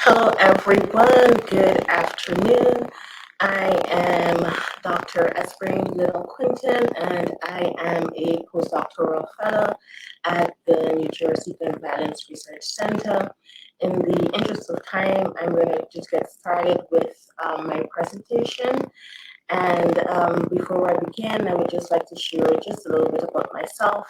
Hello, everyone. Good afternoon. I am Dr. Esprene Liddell-Quintyn, and I am a postdoctoral fellow at the New Jersey Gun Violence Research Center. In the interest of time, I'm going to just get started with my presentation. And before I begin, I would just like to share just a little bit about myself.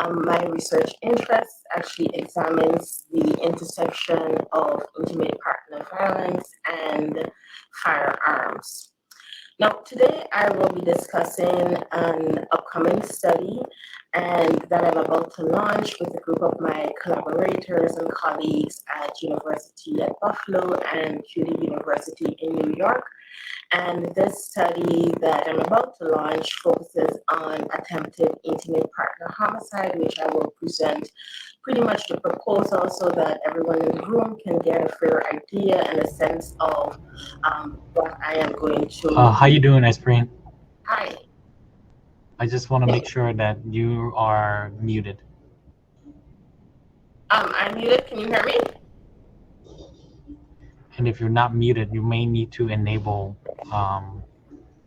My research interest actually examines the intersection of intimate partner violence and firearms. Now, today I will be discussing an upcoming study and that I'm about to launch with a group of my collaborators and colleagues at University at Buffalo and CUNY University in New York. And this study that I'm about to launch focuses on attempted intimate partner homicide, which I will present pretty much the proposal so that everyone in the room can get a fair idea and a sense of what I am going to. How you doing, Esprene? Hi. I just want to make sure that you are muted. I'm muted. Can you hear me? And if you're not muted, you may need to enable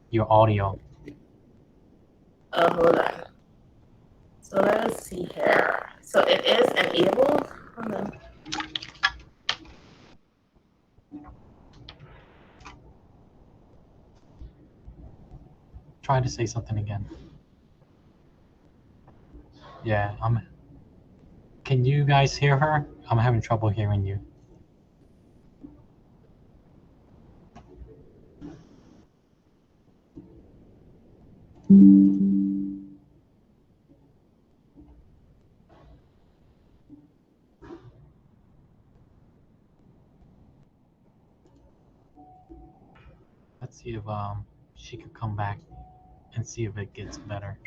your audio. Hold on. So let us see here. So it is enabled. Hold on. Try to say something again. Yeah, can you guys hear her? I'm having trouble hearing you. Let's see if she could come back and see if it gets better.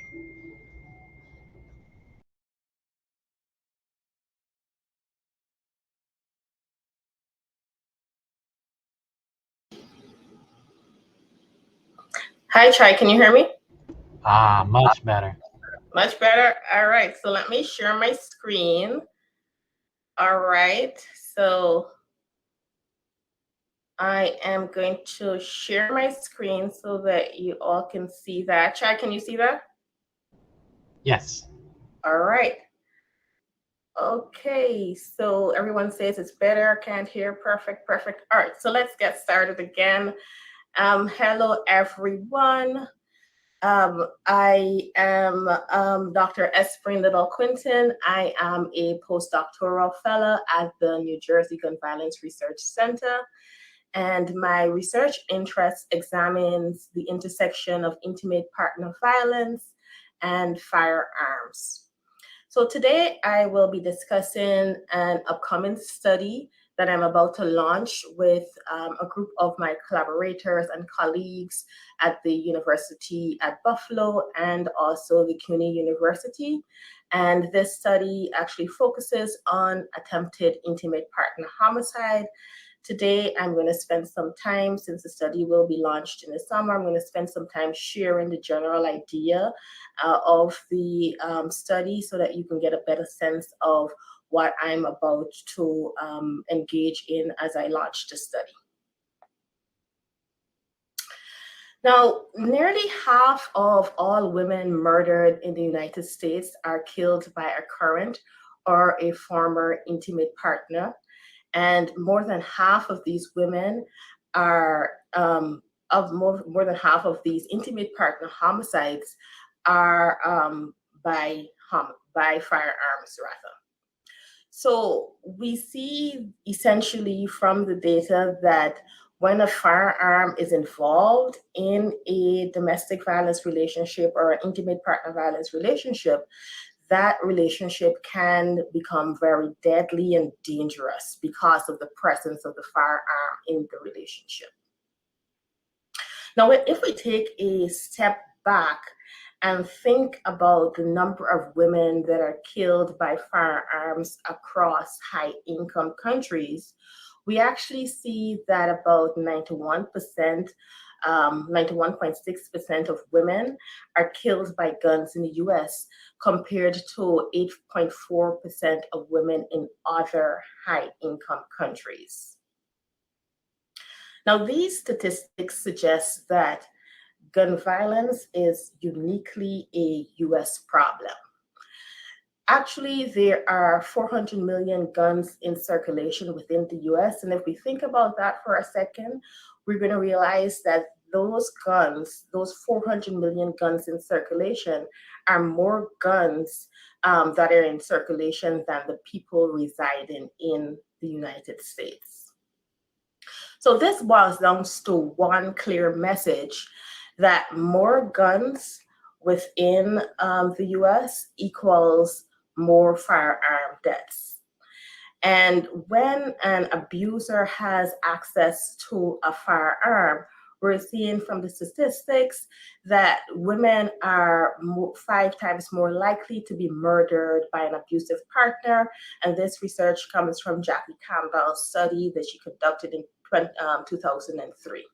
Hi, Chai. Can you hear me? Much better. Much better. All right. So let me share my screen. All right. So I am going to share my screen so that you all can see that. Chai, can you see that? Yes. All right. Okay. So everyone says it's better. Can't hear. Perfect. Perfect. All right. So let's get started again. Hello, everyone. I am Dr. Esprene Liddell-Quintyn. I am a postdoctoral fellow at the New Jersey Gun Violence Research Center. And my research interest examines the intersection of intimate partner violence and firearms. So today I will be discussing an upcoming study that I'm about to launch with a group of my collaborators and colleagues at the University at Buffalo and also the CUNY University. And this study actually focuses on attempted intimate partner homicide. Today, I'm going to spend some time, since the study will be launched in the summer, I'm going to spend some time sharing the general idea of the study so that you can get a better sense of what I'm about to engage in as I launch the study. Now, nearly half of all women murdered in the United States are killed by a current or a former intimate partner. And more than half of these women are, more than half of these intimate partner homicides are by firearms, rather. So we see essentially from the data that when a firearm is involved in a domestic violence relationship or an intimate partner violence relationship, that relationship can become very deadly and dangerous because of the presence of the firearm in the relationship. Now, if we take a step back and think about the number of women that are killed by firearms across high-income countries, we actually see that about 91%, 91.6% of women are killed by guns in the US, compared to 8.4% of women in other high-income countries. Now, these statistics suggest that gun violence is uniquely a US problem. Actually, there are 400 million guns in circulation within the US. And if we think about that for a second, we're going to realize that those guns, those 400 million guns in circulation, are more guns that are in circulation than the people residing in the United States. So this boils down to one clear message that more guns within the US equals more firearm deaths. And when an abuser has access to a firearm, we're seeing from the statistics that women are 5 times more likely to be murdered by an abusive partner. And this research comes from Jackie Campbell's study that she conducted in 2003.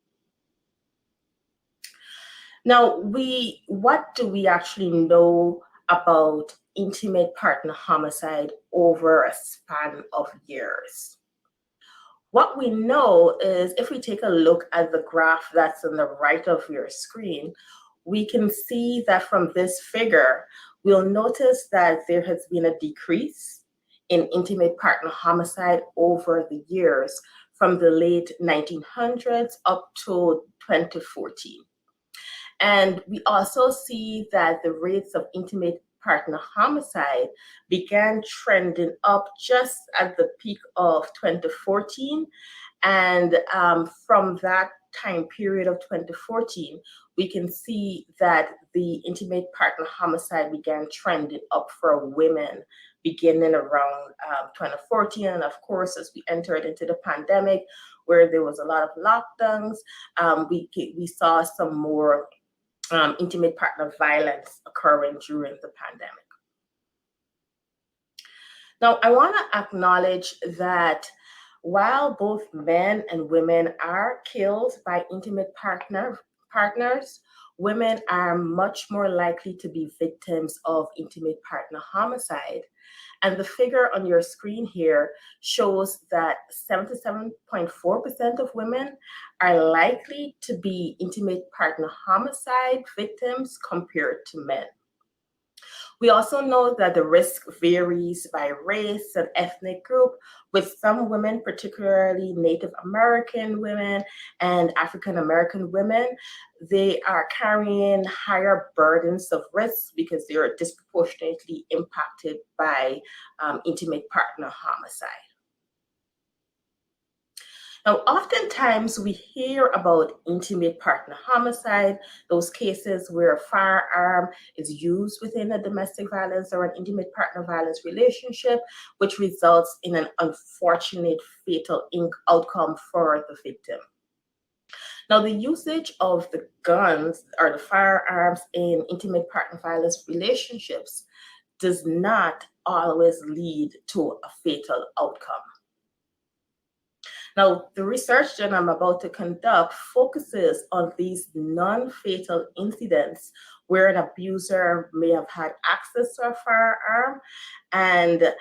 Now, what do we actually know about intimate partner homicide over a span of years? What we know is if we take a look at the graph that's on the right of your screen, we can see that from this figure, we'll notice that there has been a decrease in intimate partner homicide over the years from the late 1900s up to 2014. And we also see that the rates of intimate partner homicide began trending up just at the peak of 2014. And from that time period of 2014, we can see that the intimate partner homicide began trending up for women beginning around 2014. And of course, as we entered into the pandemic, where there was a lot of lockdowns, we saw some more intimate partner violence occurring during the pandemic. Now, I want to acknowledge that while both men and women are killed by intimate partners, women are much more likely to be victims of intimate partner homicide. And the figure on your screen here shows that 77.4% of women are likely to be intimate partner homicide victims compared to men. We also know that the risk varies by race and ethnic group, with some women, particularly Native American women and African American women, they are carrying higher burdens of risk because they are disproportionately impacted by intimate partner homicide. Now, oftentimes we hear about intimate partner homicide, those cases where a firearm is used within a domestic violence or an intimate partner violence relationship, which results in an unfortunate fatal outcome for the victim. Now, the usage of the guns or the firearms in intimate partner violence relationships does not always lead to a fatal outcome. Now, the research that I'm about to conduct focuses on these non-fatal incidents where an abuser may have had access to a firearm, and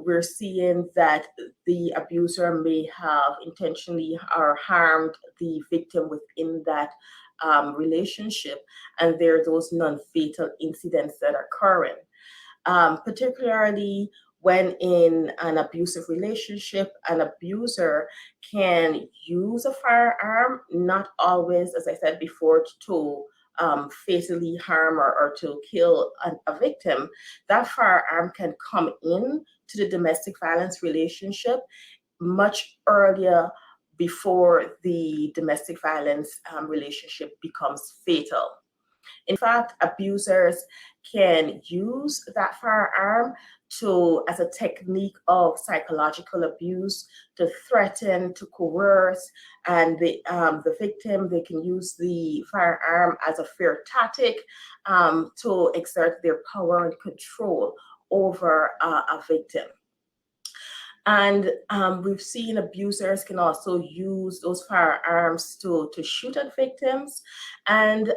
we're seeing that the abuser may have intentionally or harmed the victim within that relationship, and there are those non-fatal incidents that are occurring. Particularly when in an abusive relationship, an abuser can use a firearm, not always, as I said before, to fatally harm or to kill a victim. That firearm can come in to the domestic violence relationship much earlier before the domestic violence relationship becomes fatal. In fact, abusers can use that firearm as a technique of psychological abuse, to threaten, to coerce, and the victim, they can use the firearm as a fear tactic to exert their power and control over a victim. And we've seen abusers can also use those firearms to shoot at victims and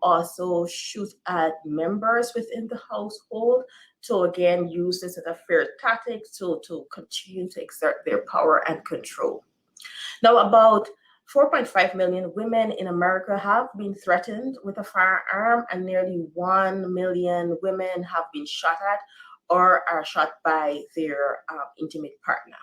also shoot at members within the household to, again, use this as a fear tactic to continue to exert their power and control. Now, about 4.5 million women in America have been threatened with a firearm, and nearly 1 million women have been shot at or are shot by their intimate partner.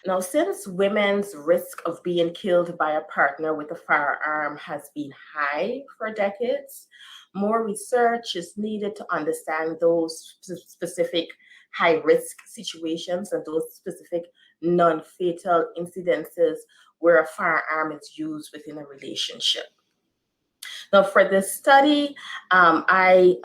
Now, since women's risk of being killed by a partner with a firearm has been high for decades, more research is needed to understand those specific high risk situations and those specific non fatal incidences where a firearm is used within a relationship. Now, for this study, I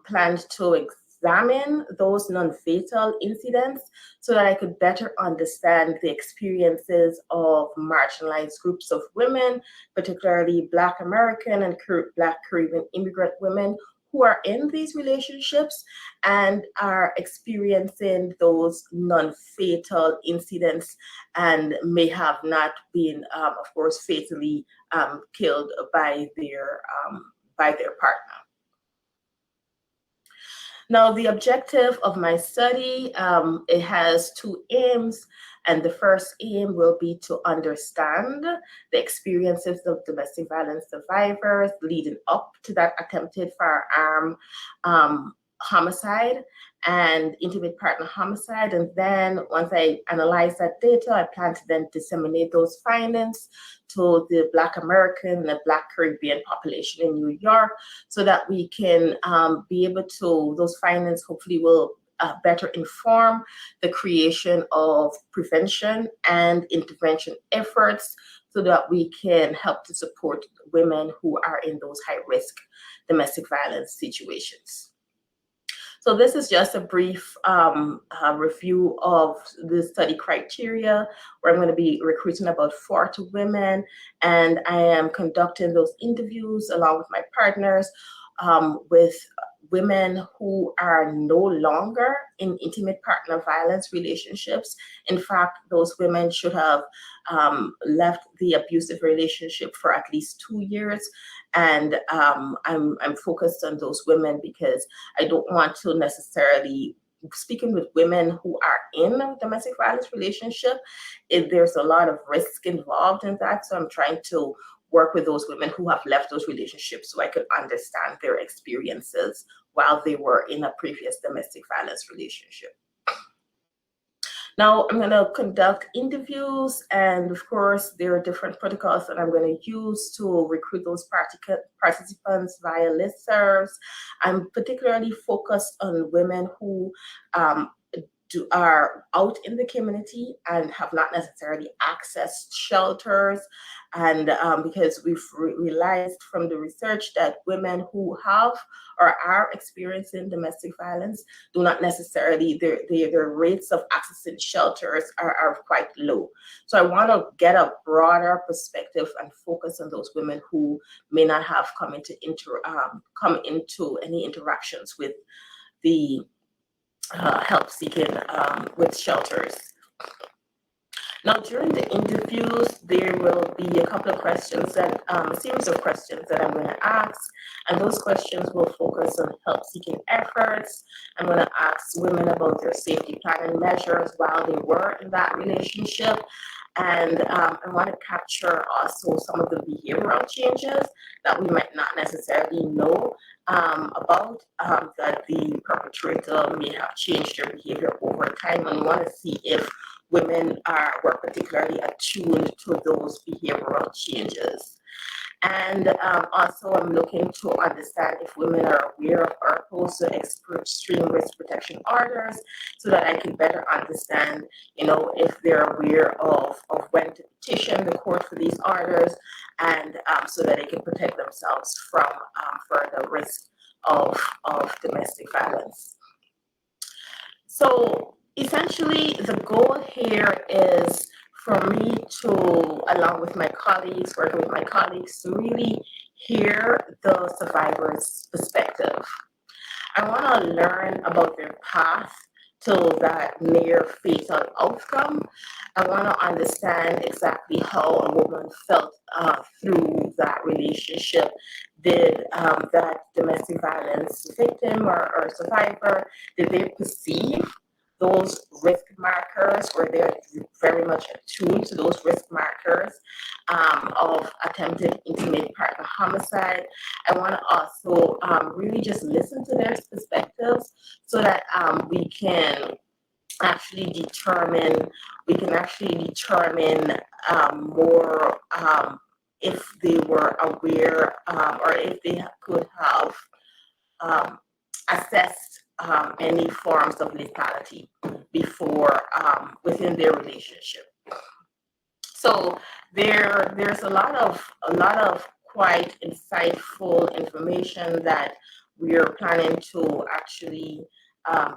planned to examine those non-fatal incidents so that I could better understand the experiences of marginalized groups of women, particularly Black American and Black Caribbean immigrant women who are in these relationships and are experiencing those non-fatal incidents and may have not been, of course, fatally killed by their partner. Now, the objective of my study, it has two aims. And the first aim will be to understand the experiences of domestic violence survivors leading up to that attempted firearm homicide and intimate partner homicide. And then once I analyze that data, I plan to then disseminate those findings to the Black American and the Black Caribbean population in New York so that we can be able to, those findings hopefully will better inform the creation of prevention and intervention efforts so that we can help to support women who are in those high-risk domestic violence situations. So this is just a brief review of the study criteria, where I'm going to be recruiting about 40 women, and I am conducting those interviews along with my partners with women who are no longer in intimate partner violence relationships. In fact, those women should have left the abusive relationship for at least 2 years. And I'm focused on those women because I don't want to necessarily, speaking with women who are in a domestic violence relationship, there's a lot of risk involved in that. So I'm trying to work with those women who have left those relationships so I could understand their experiences while they were in a previous domestic violence relationship. Now I'm going to conduct interviews, and of course there are different protocols that I'm going to use to recruit those participants via listservs. I'm particularly focused on women who are out in the community and have not necessarily accessed shelters. And because we've realized from the research that women who have or are experiencing domestic violence do not necessarily, their rates of accessing shelters are quite low. So I want to get a broader perspective and focus on those women who may not have come into any interactions with the help seeking with shelters. Now, during the interviews, there will be a couple of questions that, a series of questions that I'm going to ask, and those questions will focus on help-seeking efforts. I'm going to ask women about their safety planning measures while they were in that relationship, and I want to capture also some of the behavioral changes that we might not necessarily know about, that the perpetrator may have changed their behavior over time, and we want to see if women were particularly attuned to those behavioral changes. And also I'm looking to understand if women are aware of IRPO's extreme risk protection orders so that I can better understand, if they're aware of when to petition the court for these orders, and so that they can protect themselves from further risk of domestic violence. So essentially, the goal here is for me to, along with my colleagues, working with my colleagues, to really hear the survivor's perspective. I want to learn about their path to that near fatal outcome. I want to understand exactly how a woman felt through that relationship. Did that domestic violence victim or survivor, did they perceive those risk markers, where they're very much attuned to those risk markers of attempted intimate partner homicide. I want to also really just listen to their perspectives so that we can actually determine more if they were aware or if they could have assessed any forms of lethality before within their relationship. So there's a lot of quite insightful information that we're planning to actually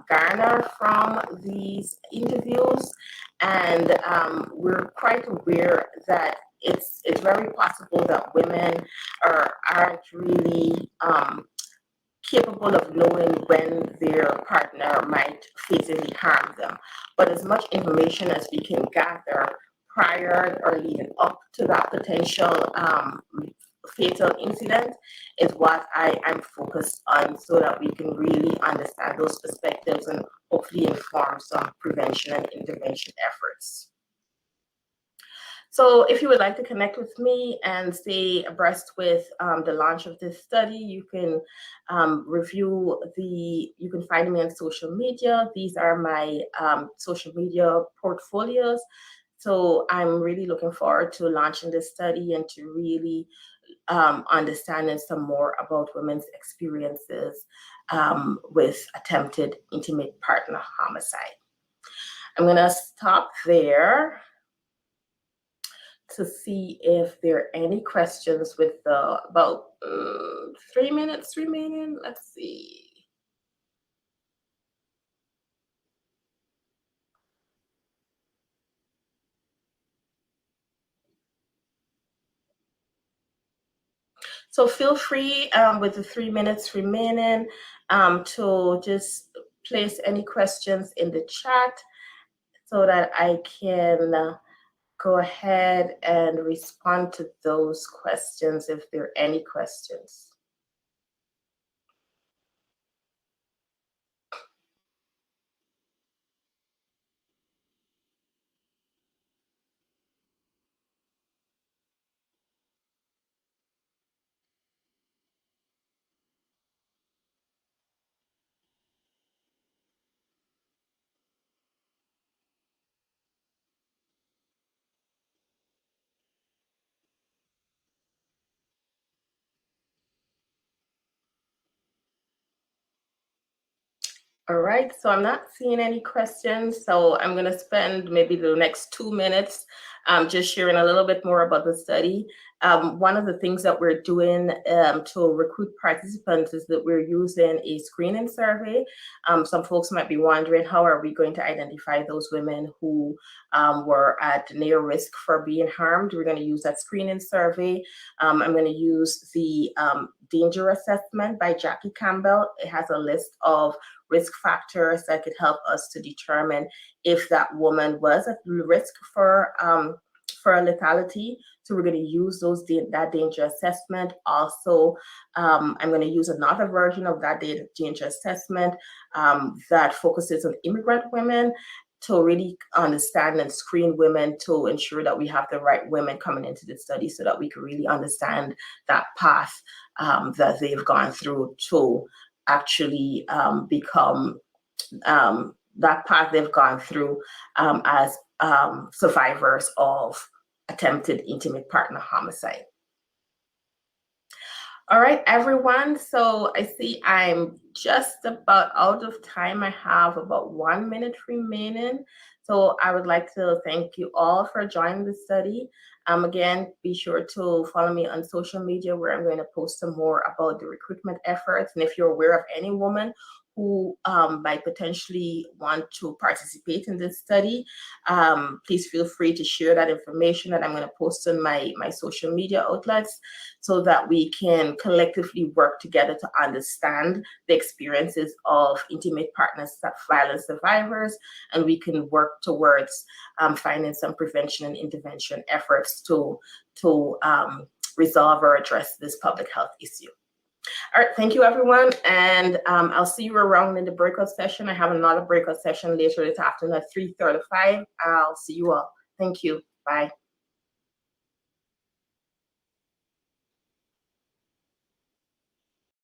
garner from these interviews, and we're quite aware that it's very possible that women aren't really capable of knowing when their partner might physically harm them. But as much information as we can gather prior or leading up to that potential fatal incident is what I'm focused on, so that we can really understand those perspectives and hopefully inform some prevention and intervention efforts. So if you would like to connect with me and stay abreast with the launch of this study, you can you can find me on social media. These are my social media portfolios. So I'm really looking forward to launching this study and to really understanding some more about women's experiences with attempted intimate partner homicide. I'm going to stop there to see if there are any questions with the about 3 minutes remaining. Let's see. So feel free with the 3 minutes remaining to just place any questions in the chat so that I can go ahead and respond to those questions if there are any questions. All right, so I'm not seeing any questions, so I'm going to spend maybe the next 2 minutes just sharing a little bit more about the study. One of the things that we're doing to recruit participants is that we're using a screening survey. Some folks might be wondering, how are we going to identify those women who were at near risk for being harmed? We're going to use that screening survey. I'm going to use the danger assessment by Jackie Campbell. It has a list of risk factors that could help us to determine if that woman was at risk for lethality. So we're going to use that danger assessment. Also, I'm going to use another version of that danger assessment that focuses on immigrant women to really understand and screen women to ensure that we have the right women coming into the study, so that we can really understand that path that they've gone through to actually become that path they've gone through as survivors of attempted intimate partner homicide. All right, everyone. So I see I'm just about out of time. I have about 1 minute remaining. So I would like to thank you all for joining the study. Again, be sure to follow me on social media, where I'm going to post some more about the recruitment efforts. And if you're aware of any woman who might potentially want to participate in this study, please feel free to share that information that I'm going to post on my social media outlets, so that we can collectively work together to understand the experiences of intimate partner violence survivors, and we can work towards finding some prevention and intervention efforts to resolve or address this public health issue. All right, thank you, everyone. And I'll see you around in the breakout session. I have another breakout session later this afternoon at 3:35. I'll see you all. Thank you. Bye.